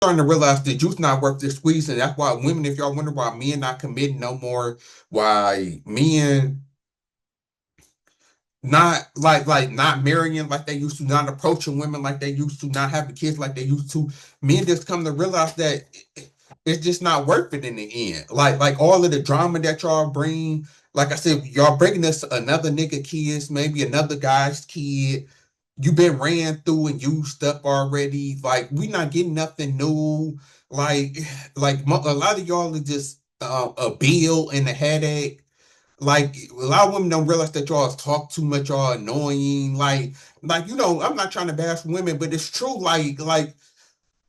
starting to realize the juice not worth the squeeze, and that's why women, if y'all wonder why men not committing no more, why men not not marrying like they used to, not approaching women like they used to, not having kids like they used to. Men just come to realize that it's just not worth it in the end. Like all of the drama that y'all bring, like I said, y'all bringing us another nigga kids, maybe another guy's kid. You've been ran through and used up already. Like we not getting nothing new. Like a lot of y'all are just a bill and a headache. Like a lot of women don't realize that y'all talk too much, y'all annoying. I'm not trying to bash women, but it's true.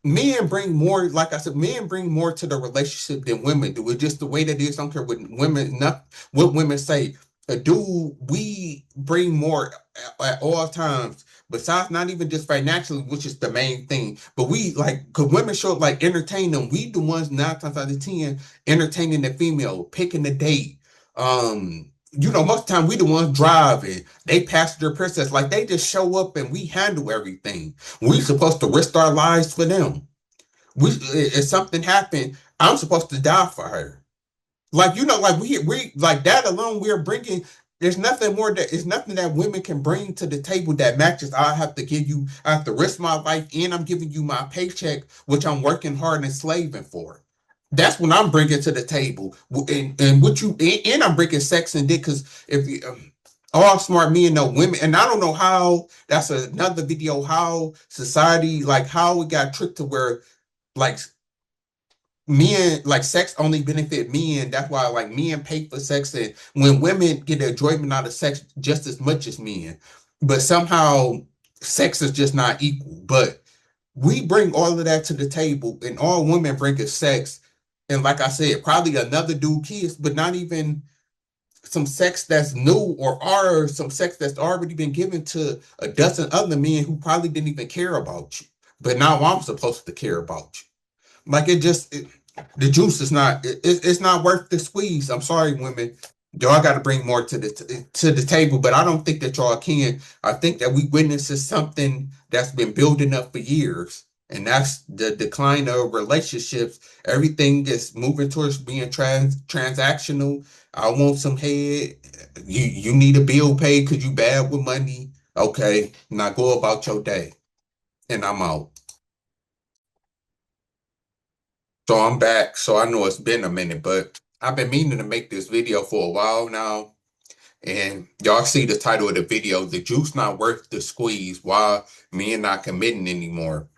Men bring more, like I said, men bring more to the relationship than women do. It's just the way that it is. I don't care what women, not what women say. A dude, we bring more at all times. Besides, not even just financially, which is the main thing, but we like, cause women show up like entertain them. We the ones 9 times out of 10 entertaining the female, picking the date. Most of the time we the ones driving. They passenger princess, like they just show up and we handle everything. We supposed to risk our lives for them. If something happened, I'm supposed to die for her. Like we like that alone. We're bringing. There's nothing more that it's nothing that women can bring to the table that matches. I have to give you. I have to risk my life, and I'm giving you my paycheck, which I'm working hard and slaving for. That's what I'm bringing to the table, and what you and I'm bringing sex and dick because if you, all smart men know women, and I don't know how. That's another video. How society, like how we got tricked to where like men like sex only benefit men. That's why like men pay for sex, and when women get enjoyment out of sex just as much as men, but somehow sex is just not equal. But we bring all of that to the table, and all women bring is sex. And like I said, probably another dude kiss, but not even some sex that's new or some sex that's already been given to a dozen other men who probably didn't even care about you. But now I'm supposed to care about you. Like the juice is not it's not worth the squeeze. I'm sorry, women. Y'all got to bring more to the table, but I don't think that y'all can. I think that we witnesses something that's been building up for years, and that's the decline of relationships. Everything is moving towards being transactional. I want some head. You need a bill paid because you bad with money. Okay, now go about your day, and I'm out. So I'm back. So I know it's been a minute, but I've been meaning to make this video for a while now. And y'all see the title of the video, The Juice Not Worth the Squeeze, Why Men Not Committing Anymore.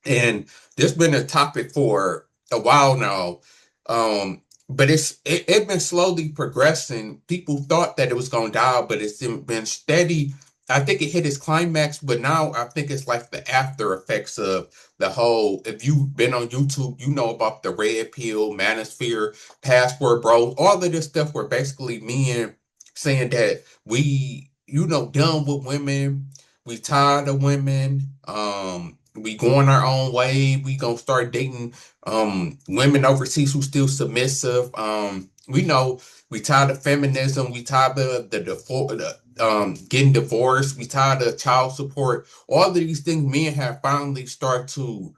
And this has been a topic for a while now. But it been slowly progressing. People thought that it was gonna die, but it's been steady. I think it hit its climax, but now I think it's like the after effects of the whole. If you've been on YouTube, you know about the red pill, manosphere, passport bros, all of this stuff where basically men saying that we, done with women, we tired of women, we going our own way. We gonna start dating women overseas who still submissive. We know we tired of feminism. We tired of the divorce, getting divorced. We tired of child support. All of these things, men have finally started to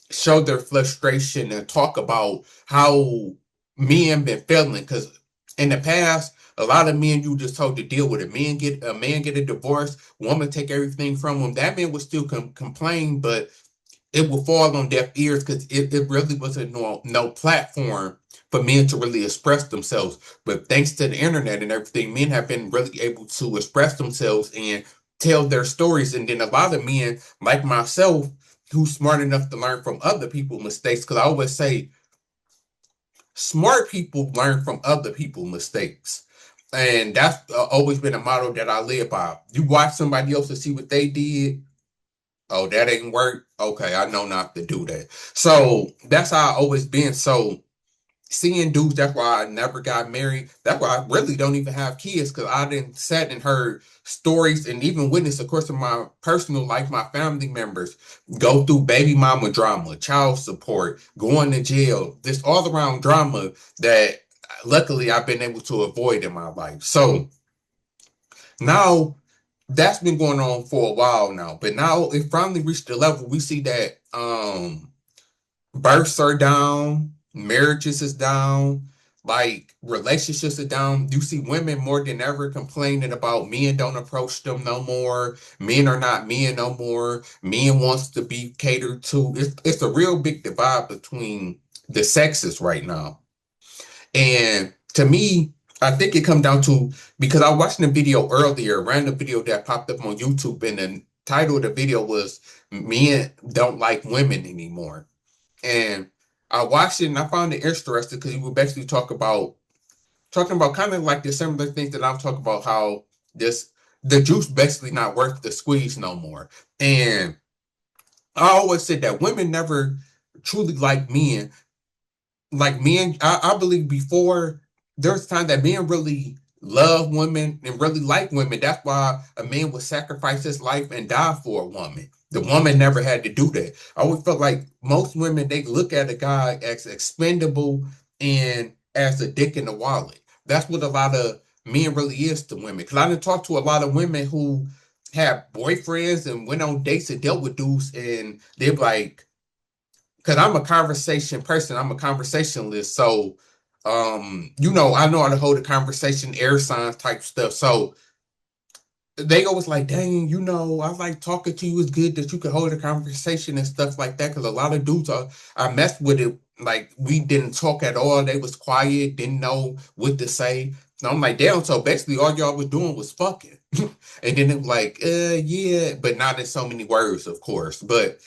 show their frustration and talk about how men been feeling. Because in the past, a lot of men you just told to deal with it. Men get a divorce, woman take everything from him. That man would still complain, but it will fall on deaf ears because it really wasn't no platform for men to really express themselves. But thanks to the internet and everything, men have been really able to express themselves and tell their stories. And then a lot of men, like myself, who's smart enough to learn from other people's mistakes, because I always say smart people learn from other people's mistakes. And that's always been a motto that I live by. You watch somebody else to see what they did. Oh, that ain't work. Okay, I know not to do that. So that's how I always been. So seeing dudes, that's why I never got married. That's why I really don't even have kids because I didn't sat and heard stories and even witnessed, of course, in my personal life, my family members go through baby mama drama, child support, going to jail, this all around drama that luckily I've been able to avoid in my life. So now that's been going on for a while now, but now it finally reached the level we see that births are down, marriages is down, like relationships are down. You see women more than ever complaining about men don't approach them no more. Men are not men no more. Men wants to be catered to. It's a real big divide between the sexes right now. And to me, I think it come down to because I was watching a video earlier, a random video that popped up on YouTube, and the title of the video was "Men Don't Like Women Anymore." And I watched it and I found it interesting because he would basically talking about kind of like the similar things that I'm talking about, how this the juice basically not worth the squeeze no more. And I always said that women never truly like men. Like men, I believe before there's time that men really love women and really like women. That's why a man would sacrifice his life and die for a woman. The woman never had to do that. I always felt like most women they look at a guy as expendable and as a dick in the wallet. That's what a lot of men really is to women. Because I done talked to a lot of women who have boyfriends and went on dates and dealt with dudes, and they're like, because I'm a conversation person, I'm a conversationalist. So, I know how to hold a conversation, air signs type stuff. So they always like, dang, I like talking to you. It's good that you can hold a conversation and stuff like that. Because a lot of dudes I messed with it, like we didn't talk at all. They was quiet, didn't know what to say. And I'm like, damn. So basically, all y'all was doing was fucking. And then it was like, yeah, but not in so many words, of course. But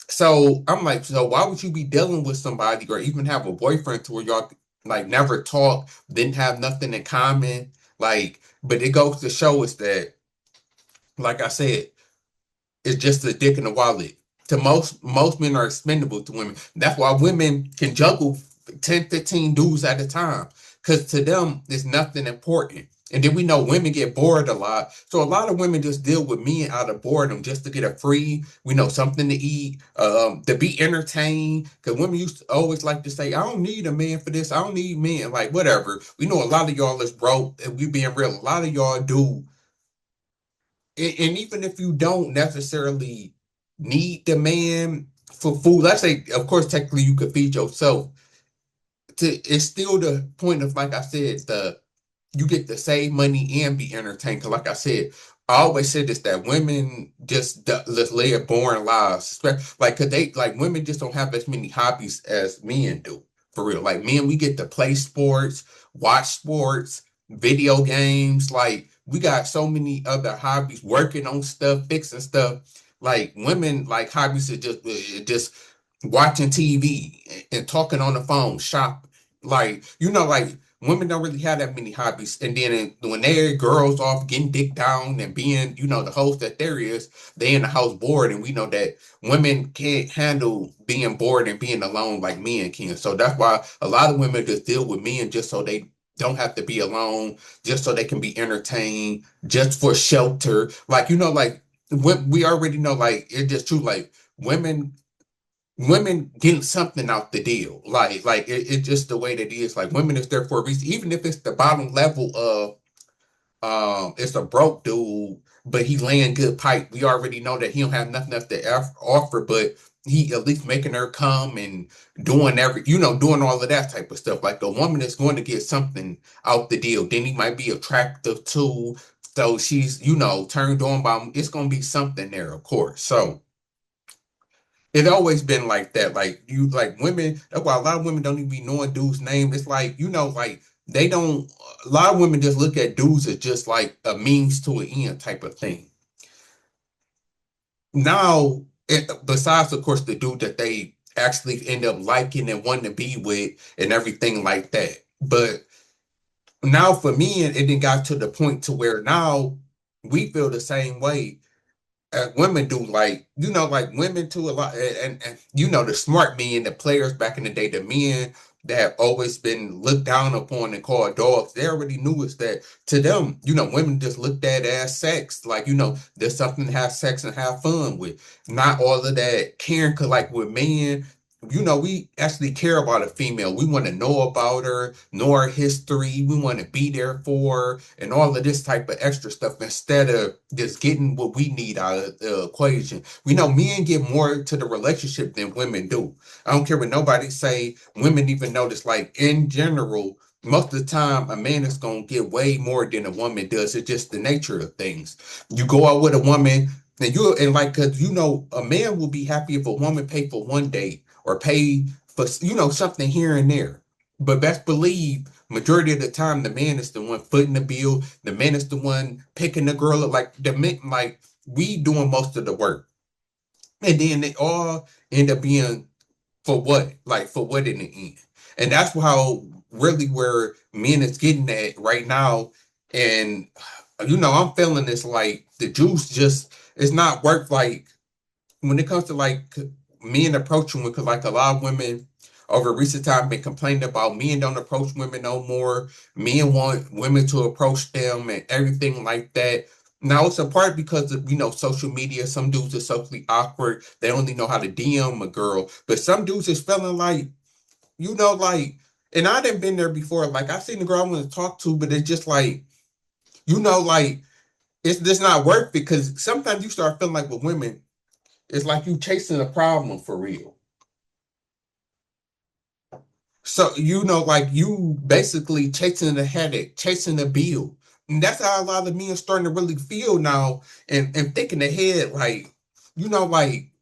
so I'm like, so why would you be dealing with somebody or even have a boyfriend to where y'all like never talk, didn't have nothing in common? Like, but it goes to show us that, like I said, it's just a dick in the wallet. To most men are expendable to women. That's why women can juggle 10, 15 dudes at a time. Because to them, it's nothing important. And then we know women get bored a lot. So a lot of women just deal with men out of boredom just to get a free, something to eat, to be entertained. Because women used to always like to say, I don't need a man for this. I don't need men. Like, whatever. We know a lot of y'all is broke. And we being real. A lot of y'all do and even if you don't necessarily need the man for food, let's say, of course, technically you could feed yourself. It's still the point of, like I said, the you get to save money and be entertained. Because, like I said, I always said this that women just live boring lives. Like, cause they like women just don't have as many hobbies as men do. For real, like men, we get to play sports, watch sports, video games. Like we got so many other hobbies, working on stuff, fixing stuff. Like women, like hobbies are just watching TV and talking on the phone, shopping. Like like women don't really have that many hobbies. And then when they're girls off getting dick down and being, the host that there is, they in the house bored. And we know that women can't handle being bored and being alone like men can. So that's why a lot of women just deal with men just so they don't have to be alone, just so they can be entertained, just for shelter. Like, like we already know, like, it's just true. Like, women getting something out the deal. Like it's just the way that it is. Like women is there for a reason, even if it's the bottom level of it's a broke dude, but he laying good pipe. We already know that he don't have nothing else to offer, but he at least making her come and doing doing all of that type of stuff. Like a woman is going to get something out the deal. Then he might be attractive too. So she's, turned on by him. It's gonna be something there, of course. So it's always been like that. Like like women, that's why a lot of women don't even be knowing dudes' name. It's like, like they don't, a lot of women just look at dudes as just like a means to an end type of thing. Now, besides, of course, the dude that they actually end up liking and wanting to be with and everything like that. But now for me, it then got to the point to where now we feel the same way women do, like like women too a lot, and the smart men, the players back in the day, the men that have always been looked down upon and called dogs, they already knew is that to them, women just looked at as sex, like there's something to have sex and have fun with, not all of that caring. Cause like with men, we actually care about a female. We want to know about her, know her history. We want to be there for her and all of this type of extra stuff instead of just getting what we need out of the equation. We know men get more to the relationship than women do. I don't care what nobody say. Women even notice, like in general, most of the time, a man is going to get way more than a woman does. It's just the nature of things. You go out with a woman, and like, cause a man will be happy if a woman pay for one date or pay for something here and there. But best believe majority of the time the man is the one footing the bill. The man is the one picking the girl up. Like the men, like we doing most of the work, and then they all end up being for what? Like for what in the end? And that's how really where men is getting at right now. And I'm feeling this like the juice just it's not worth like when it comes to like men approaching women, because like a lot of women over recent time been complaining about men don't approach women no more. Men want women to approach them and everything like that. Now it's a part because of social media. Some dudes are socially awkward. They only know how to DM a girl. But some dudes is feeling like, like, and I done been there before. Like I seen the girl I want to talk to, but it's just like, like it's just not worth it because sometimes you start feeling like with women, it's like you chasing a problem for real. So, like you basically chasing the headache, chasing the bill. And that's how a lot of men are starting to really feel now and thinking ahead, like, like,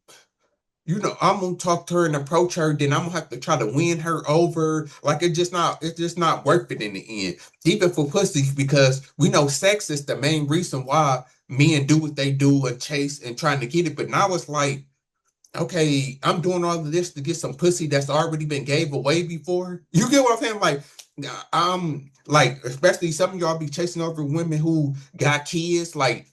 I'm gonna talk to her and approach her, then I'm gonna have to try to win her over. Like it's just not worth it in the end. Even for pussy, because we know sex is the main reason why men do what they do and chase and trying to get it. But now it's like, okay, I'm doing all of this to get some pussy that's already been gave away before. You get what I'm saying? Like, I'm like, especially some of y'all be chasing over women who got kids. Like,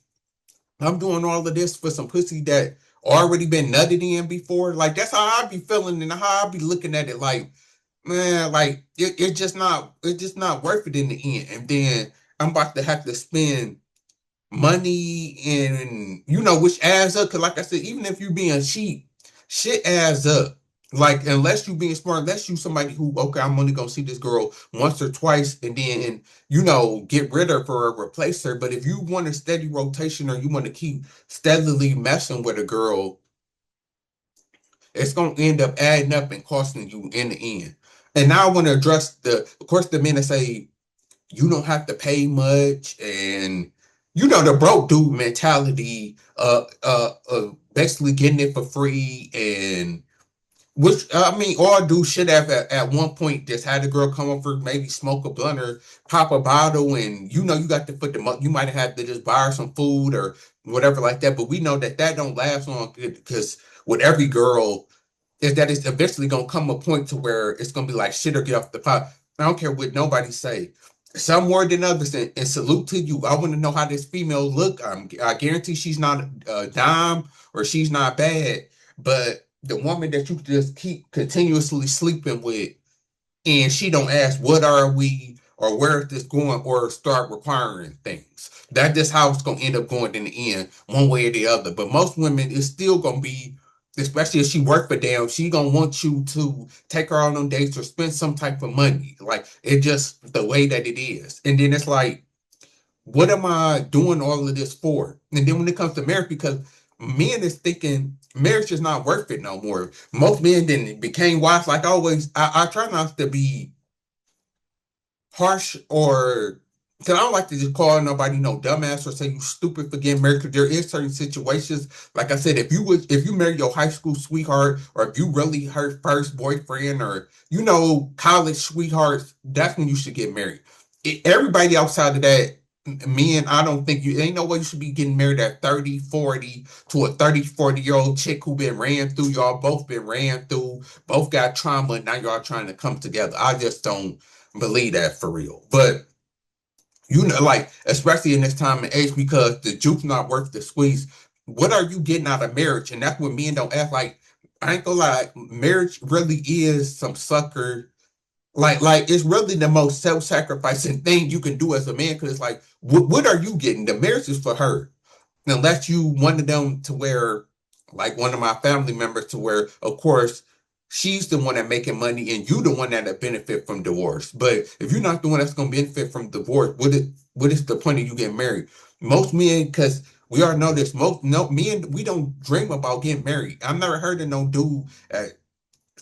I'm doing all of this for some pussy that already been nutted in before. Like, that's how I be feeling and how I be looking at it. Like, man, like it's just not worth it in the end. And then I'm about to have to spend money and which adds up because like I said, even if you being cheap, shit adds up. Like unless you being smart, unless you somebody who, okay, I'm only gonna see this girl once or twice and then get rid of her or replace her. But if you want a steady rotation or you want to keep steadily messing with a girl, it's gonna end up adding up and costing you in the end. And now I want to address of course the men that say you don't have to pay much and the broke dude mentality basically getting it for free and which I mean all dudes should have at one point just had a girl come over maybe smoke a blunt or pop a bottle and you got to put them up you might have had to just buy her some food or whatever like that but we know that don't last long because with every girl is that it's eventually gonna come a point to where it's gonna be like shit or get off the pot. I don't care what nobody say. Some more than others, and salute to you. I want to know how this female look. I guarantee she's not a dime or she's not bad, but the woman that you just keep continuously sleeping with, and she don't ask what are we or where is this going or start requiring things. That's just how it's gonna end up going in the end, one way or the other. But most women, it's still gonna be, especially if she work for them, she gonna want you to take her out on dates or spend some type of money. Like it just the way that it is. And then it's like, what am I doing all of this for? And then when it comes to marriage, because men is thinking marriage is not worth it no more. Most men then became wives. Like always, I try not to be harsh or because I don't like to just call nobody no dumbass or say you stupid for getting married. Because there is certain situations, like I said, if you marry your high school sweetheart, or if you really her first boyfriend, or college sweethearts, that's when you should get married. Everybody outside of that, men, I don't think you ain't no way you should be getting married at 30, 40 to a 30, 40-year-old chick who been ran through. Y'all both been ran through, both got trauma, and now y'all trying to come together. I just don't believe that for real. But like especially in this time and age, because the juice not worth the squeeze. What are you getting out of marriage? And that's what men don't ask. Like I ain't gonna lie, marriage really is some sucker. Like it's really the most self-sacrificing thing you can do as a man. Because it's like, what are you getting? The marriage is for her, unless you one of them to where, like one of my family members, to where, of course, she's the one that making money and you the one that benefit from divorce. But if you're not the one that's gonna benefit from divorce, what is the point of you getting married? Most men, because we all know this, most no men, we don't dream about getting married. I've never heard of no dude at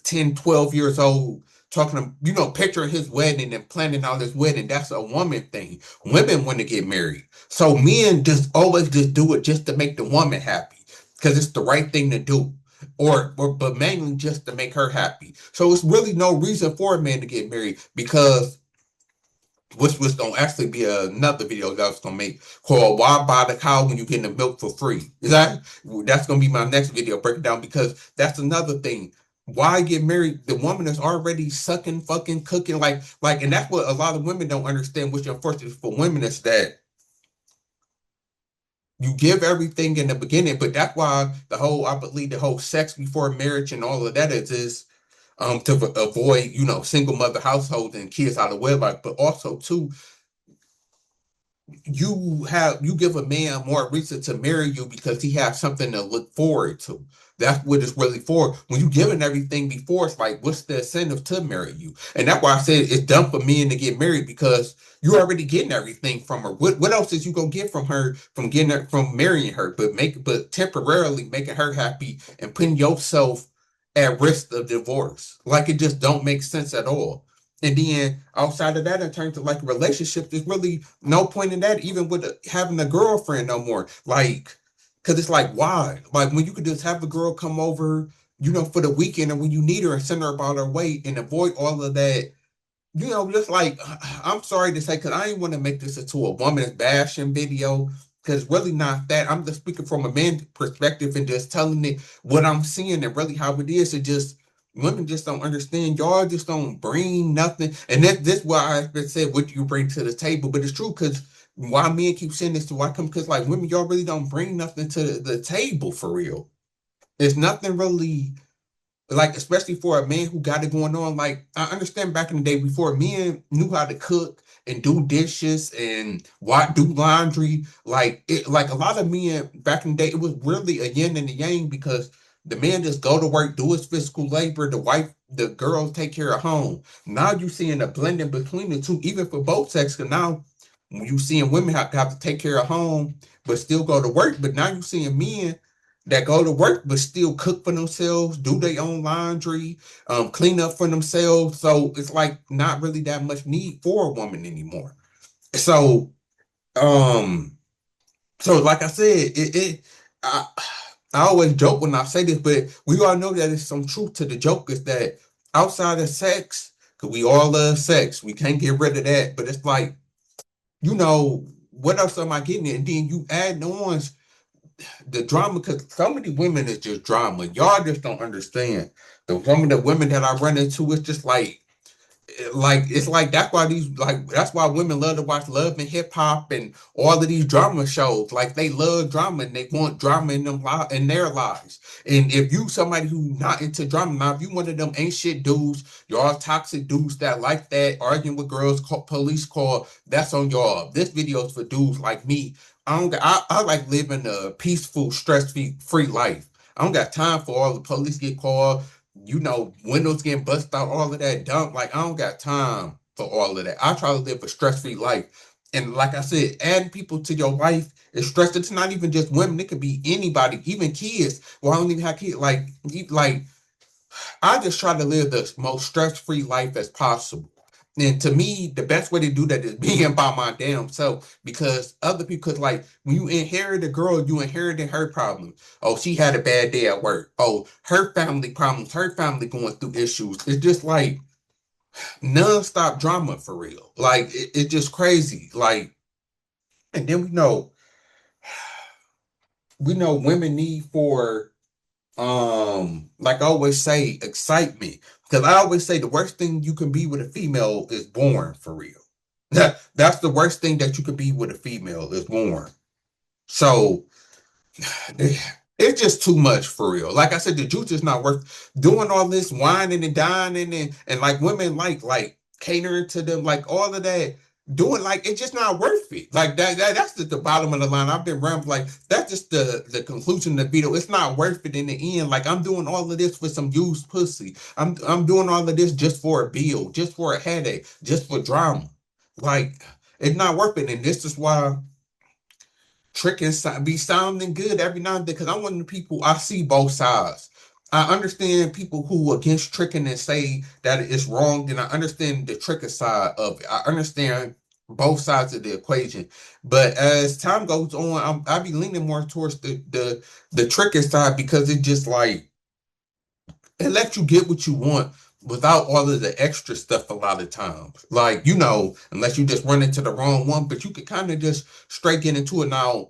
10, 12 years old talking to, picturing his wedding and planning out his wedding. That's a woman thing. Women want to get married. So men just always just do it just to make the woman happy because it's the right thing to do. Or but mainly just to make her happy. So it's really no reason for a man to get married because which was gonna actually be another video that I was gonna make called "Why Buy the Cow When You Getting the Milk for Free." That's gonna be my next video, break it down because that's another thing. Why get married? The woman is already sucking, fucking, cooking, and that's what a lot of women don't understand. Which unfortunately for women is that you give everything in the beginning, but that's why I believe the whole sex before marriage and all of that is to avoid single mother households and kids out of wedlock, but also too you give a man more reason to marry you because he has something to look forward to. That's what it's really for. When you giving everything before, it's like, what's the incentive to marry you? And that's why I said it's dumb for men to get married because you're already getting everything from her. What else is you gonna get from her from getting her from marrying her? But temporarily making her happy and putting yourself at risk of divorce. Like it just don't make sense at all. And then outside of that, in terms of like relationships, there's really no point in that, even with having a girlfriend no more. Like, because it's like, why? Like, when you could just have a girl come over, for the weekend and when you need her and send her about her way and avoid all of that, just like, I'm sorry to say, because I ain't want to make this into a woman's bashing video, because really not that. I'm just speaking from a man's perspective and just telling it what I'm seeing and really how it is. It just, women just don't understand. Y'all just don't bring nothing. And that's why I said, what do you bring to the table? But it's true, because why men keep saying this to why come, because like women, y'all really don't bring nothing to the table for real. There's nothing really like, especially for a man who got it going on. Like, I understand back in the day before men knew how to cook and do dishes and do laundry. Like a lot of men back in the day, it was really a yin and a yang because the man just go to work, do his physical labor, the girls take care of home. Now you seeing a blending between the two, even for both sexes. 'Cause now you seeing women have to take care of home, but still go to work. But now you seeing men that go to work but still cook for themselves, do their own laundry, clean up for themselves. So it's like not really that much need for a woman anymore. So, um, so like I said, I always joke when I say this, but we all know that there's some truth to the joke is that outside of sex, because we all love sex, we can't get rid of that. But it's like, what else am I getting? And then you add on the drama because so many women is just drama. Y'all just don't understand. Some of the women that I run into, it's just like it's like that's why women love to watch Love and Hip Hop and all of these drama shows. Like they love drama and they want drama in their lives. And if you somebody who not into drama, now if you one of them ain't shit dudes, y'all toxic dudes that like that, arguing with girls, police call, that's on y'all. This video is for dudes like me. I like living a peaceful, stress-free life. I don't got time for all the police get called, windows getting busted out, all of that dump. Like, I don't got time for all of that. I try to live a stress-free life. And like I said, adding people to your life is stress. It's not even just women. It could be anybody, even kids. Well, I don't even have kids. Like I just try to live the most stress-free life as possible. And to me, the best way to do that is being by my damn self because other people, like when you inherit a girl, you inherited her problems. Oh, she had a bad day at work. Oh, her family problems, her family going through issues. It's just like non-stop drama for real. Like it's just crazy. Like, and then we know women need for like I always say, excitement. Because I always say the worst thing you can be with a female is born for real. That's the worst thing that you could be with a female is born. So it's just too much for real. Like I said, the juice is not worth doing all this whining and dining and like women like catering to them, like all of that. doing like it's just not worth it. Like that's the bottom of the line. I've been rambling like that's just the conclusion of the video. It's not worth it in the end. Like I'm doing all of this for some used pussy. I'm doing all of this just for a bill, just for a headache, just for drama. Like it's not worth it. And this is why tricking be sounding good every now and then because I'm one of the people I see both sides. I understand people who against tricking and say that it's wrong, and I understand the tricking side of it. I understand both sides of the equation. But as time goes on, I be leaning more towards the tricking side because it just like it lets you get what you want without all of the extra stuff a lot of times. Like, unless you just run into the wrong one, but you could kind of just straight get into it. Now,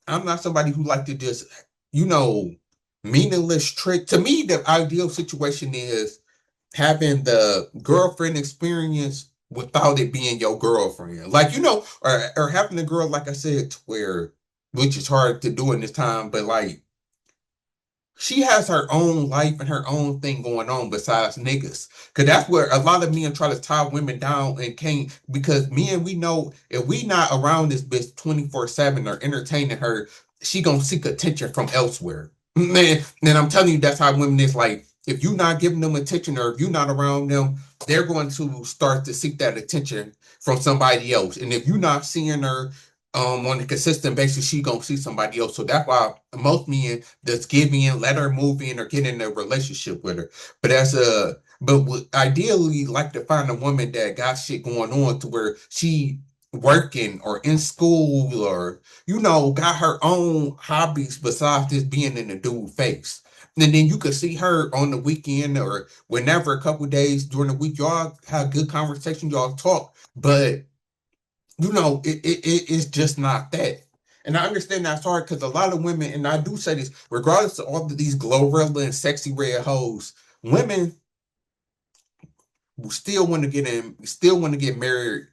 I'm not somebody who like to just, you know, meaningless trick. To me, the ideal situation is having the girlfriend experience without it being your girlfriend. Like, or having a girl, like I said, to where, which is hard to do in this time, but like, she has her own life and her own thing going on besides niggas. Cause that's where a lot of men try to tie women down and can't because men we know if we not around this bitch 24/7 or entertaining her, she gonna seek attention from elsewhere. Man, and I'm telling you that's how women is like if you're not giving them attention or if you're not around them, they're going to start to seek that attention from somebody else. And if you're not seeing her on a consistent basis, she gonna see somebody else. So that's why most men just give in, let her move in, or get in a relationship with her. But would ideally like to find a woman that got shit going on to where she working or in school or got her own hobbies besides just being in the dude face. And then you could see her on the weekend or whenever a couple days during the week, y'all have good conversation, y'all talk, but it's just not that. And I understand that's hard because a lot of women, and I do say this, regardless of all of these Glorilla and sexy red hoes, women still want to get in, still want to get married,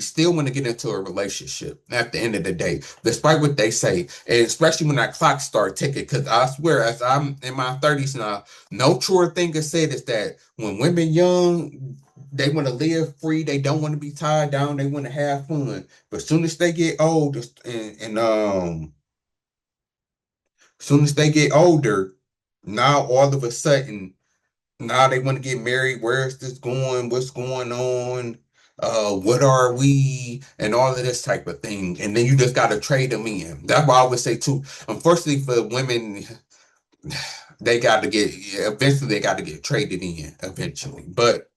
still want to get into a relationship at the end of the day, despite what they say. And especially when that clock start ticking, because I swear, as I'm in my 30s now, no truer thing is said is that when women young, they want to live free, they don't want to be tied down, they want to have fun. But as soon as they get old soon as they get older, now all of a sudden now they want to get married. Where is this going? What's going on? What are we? And all of this type of thing. And then you just got to trade them in. That's why I would say too. Unfortunately for women, they got to get eventually they got to get traded in eventually. But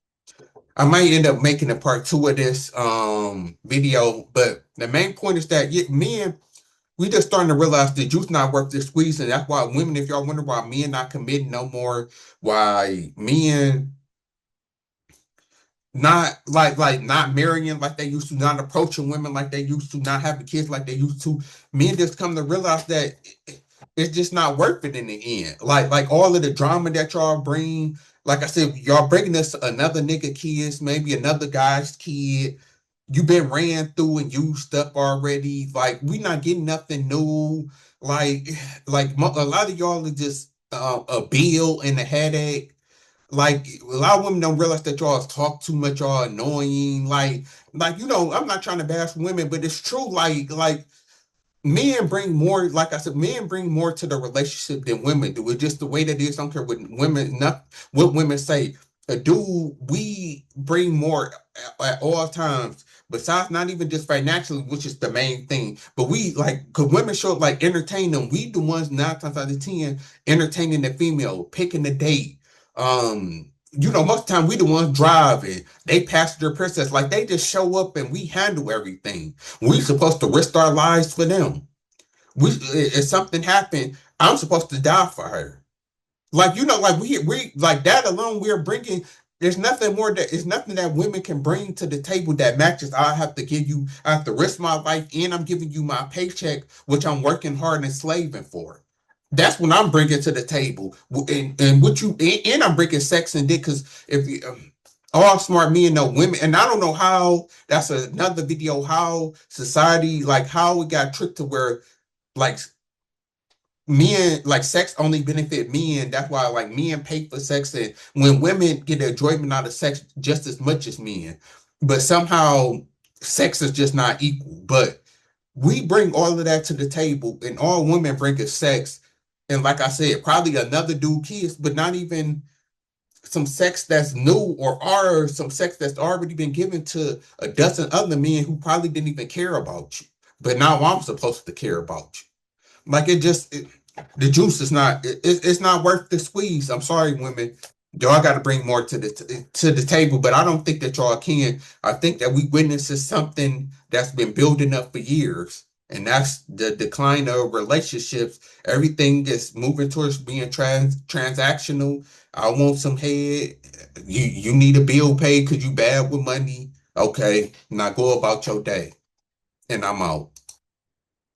I might end up making a part two of this video. But the main point is that men we just starting to realize the juice not worth the squeeze, and that's why women, if y'all wonder why men not committing no more, why men not not marrying like they used to, not approaching women like they used to, not having kids like they used to, men just come to realize that it's just not worth it in the end. Like all of the drama that y'all bring, like I said, y'all bringing us another nigga kids, maybe another guy's kid you've been ran through and used up already. Like we not getting nothing new. Like a lot of y'all are just a bill and a headache. Like a lot of women don't realize that y'all talk too much, y'all annoying. I'm not trying to bash women, but it's true. Like men bring more, like I said, men bring more to the relationship than women do. It's just the way that it is. I don't care what women, not what women say. A dude, we bring more at all times. Besides, not even just financially, which is the main thing, but we like because women show up like entertain them. We the ones 9 times out of 10 entertaining the female, picking the date. Most of the time we the ones driving. They passenger princess, like they just show up and we handle everything. We supposed to risk our lives for them. If something happened, I'm supposed to die for her. Like we like that alone. We're bringing. There's nothing more that is nothing that women can bring to the table that matches. I have to give you. I have to risk my life, and I'm giving you my paycheck, which I'm working hard and slaving for. That's what I'm bringing to the table, and what you and I'm bringing sex and dick because if you. All smart men know women, and I don't know how. That's another video. How society, like how we got tricked to where, like men like sex only benefit men. That's why like men pay for sex, and when women get enjoyment out of sex just as much as men, but somehow sex is just not equal. But we bring all of that to the table, and all women bring is sex. And like I said, probably another dude kiss, but not even some sex that's new or some sex that's already been given to a dozen other men who probably didn't even care about you. But now I'm supposed to care about you. Like the juice is not it's not worth the squeeze. I'm sorry, women. Y'all got to bring more to the table, but I don't think that y'all can. I think that we witnesses something that's been building up for years, and that's the decline of relationships. Everything is moving towards being transactional. I want some head. You need a bill paid because you bad with money. Okay, now go about your day, and I'm out.